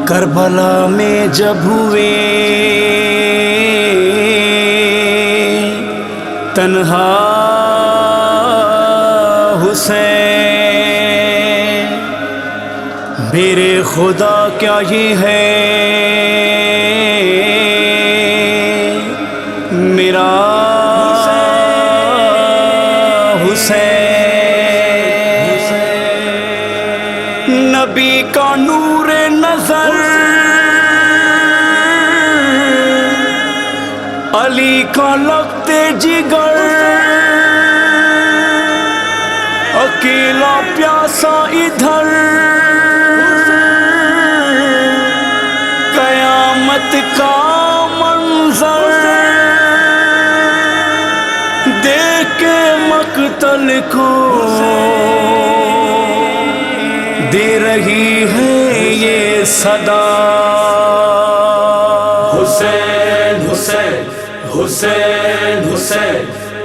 کربلا میں جب ہوئے تنہا حسین، میرے خدا کیا یہ ہے میرا حسین، نبی کا نور نظر علی کا لگتے جگر، اکیلا پیاسا ادھر قیامت کا منظر، دیکھ کے مقتل کو دے رہی ہے یہ صدا، حسین حسین حسین حسین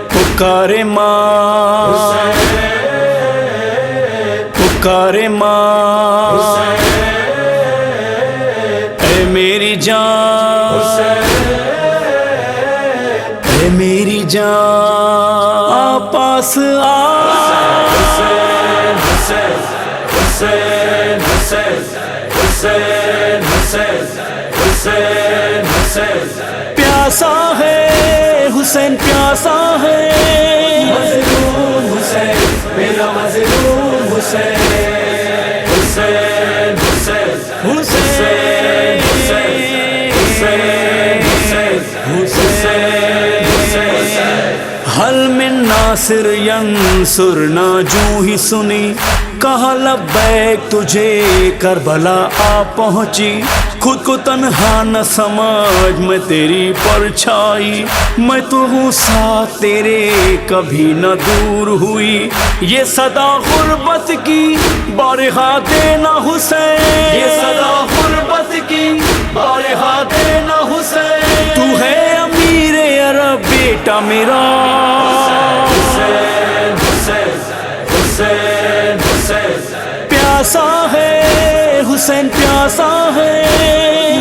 پکارے ماں پکارے ماں، اے میری جان اے میری جان پاس آ، حسین حسین حسین حسین حسین حسین حسین حسین پیاسا ہے حسین پیاسا ہے، مظلوم حسین میرا مظلوم حسین حسین حسین حسین حسین حسین حسین حسین حل من ناصر ینصرنا جو ہی سنی، کہا لبیک تجھے کربلا آ پہنچی، خود کو تنہا نہ سمجھ میں تیری پرچھائی، میں تو ہوں ساتھ تیرے کبھی نہ دور ہوئی، یہ صدا غربت کی بارہا دینا حسین، یہ صدا غربت کی بارہا دینا حسین، تو ہے امیر عرب بیٹا میرا، حسین حسین حسین حسین پیاسا ہے حسین پیاسا ہے،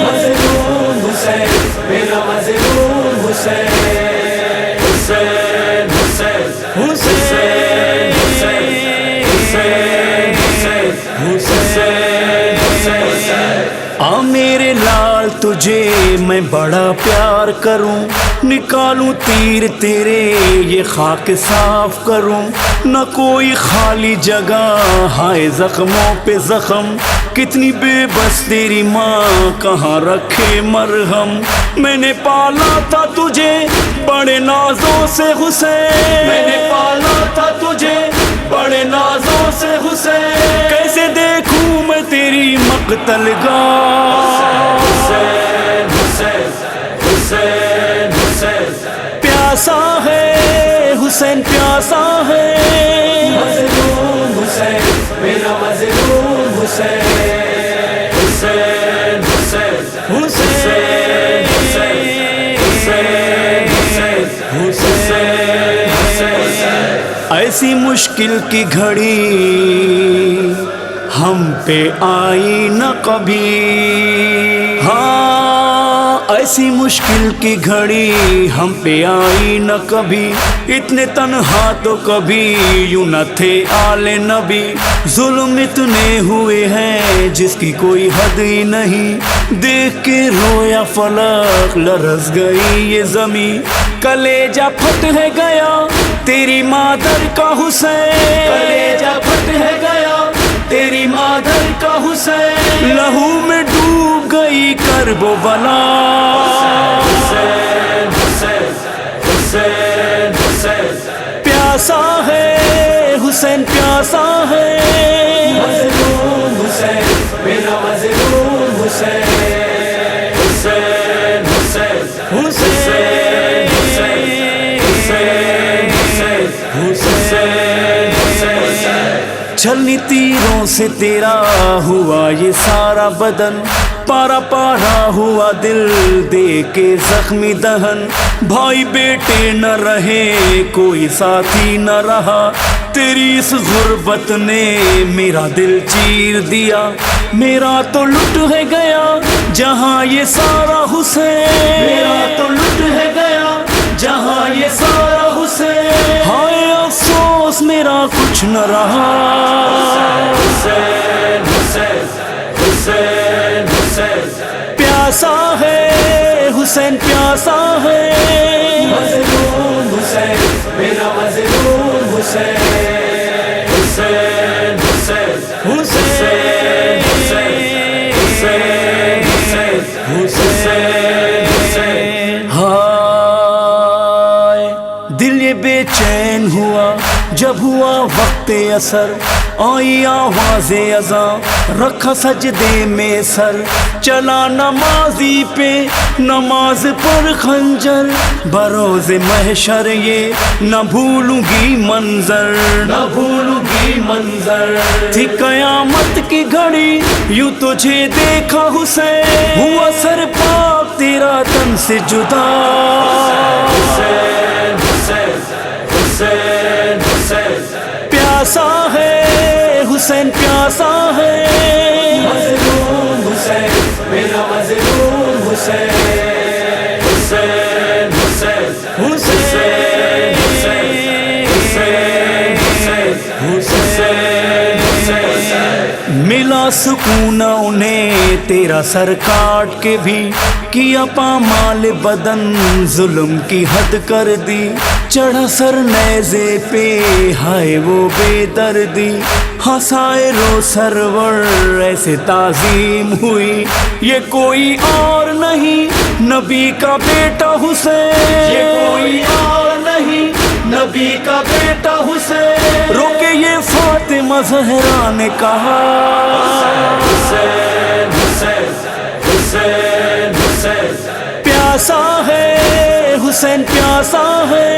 مظلوم حسین میرا مظلوم حسین حسین حسین حسین حسین حسین حسین حسین آ میرے لال تجھے میں بڑا پیار کروں، نکالوں تیر تیرے یہ خاک صاف کروں، نہ کوئی خالی جگہ ہائے زخموں پہ زخم، کتنی بے بس تیری ماں کہاں رکھے مرہم، میں نے پالا تھا تجھے بڑے نازوں سے حسین، میں نے پالا تھا تجھے بڑے نازوں سے حسین، کیسے دیکھوں میں تیری مقتل گاہ، حسین حسین حسین حسین پیاسا ہے حسین پیاسا ہے، مظلوم حسین میرا مظلوم حسین حسین حسین حسین ایسی مشکل کی گھڑی ہم پہ آئی نہ کبھی، ہاں ایسی مشکل کی گھڑی ہم پہ آئی نہ کبھی، اتنے تنہا تو کبھی یوں نہ تھے آل نبی، ظلم اتنے ہوئے ہیں جس کی کوئی حد ہی نہیں، دیکھ کے رویا فلک لرز گئی یہ زمین، کلیجہ پھٹ ہے گیا تیری مادر کا حسین، کلیجہ پھٹ ہے گیا تیری مادر کا حسین، لہو میں ڈوب گئی کرب و بلا، حسین حسین حسین حسین پیاسا ہے حسین پیاسا ہے، مظلوم حسین میرا مظلوم حسین حسین حسین حسین چلنی تیروں سے تیرا ہوا یہ سارا بدن، پارا پارا ہوا دل دے کے زخمی دہن، بھائی بیٹے نہ رہے کوئی ساتھی نہ رہا، تیری اس غربت نے میرا دل چیر دیا، میرا تو لٹ ہے گیا جہاں یہ سارا حسین، میرا تو لٹ ہے گیا جہاں یہ سارا حسین، ہائے افسوس میرا کچھ نہ رہا، حسین حسین حسین حسین، پیاسا ہے حسین پیاسا ہے، مظلوم حسین میرا مظلوم حسین، حسین حسین حسین حسین حسین حسین حسین، ہائے دل یہ بے چین ہوا جب ہوا وقت اثر، آئی آواز اذاں رکھا سجدے میں سر، چلا نمازی پہ نماز پر خنجر، بروز محشر یہ نہ بھولوں گی منظر، نہ بھولوں گی منظر، تھی قیامت کی گھڑی یوں تجھے دیکھا حسین، ہوا سر پاک تیرا تن سے جدا، حسین حسین حسین حسین، پیاسا ہے حسین پیاسا ہے، مظلوم حسین میرا مظلوم حسین، حسین حسین حسین ملا سکون انہیں تیرا سر کاٹ کے بھی، کیا پامال بدن ظلم کی حد کر دی، چڑھا سر نیزے پہ ہائے وہ بے دردی، ہنسائے رو سرور ایسے تعظیم ہوئی، یہ کوئی اور نہیں نبی کا بیٹا حسین، یہ کوئی اور نہیں نبی کا بیٹا حسین، روکے یہ فاطمہ زہرا نے کہا، حسین حسین حسین حسین، پیاسا ہے حسین پیاسا ہے،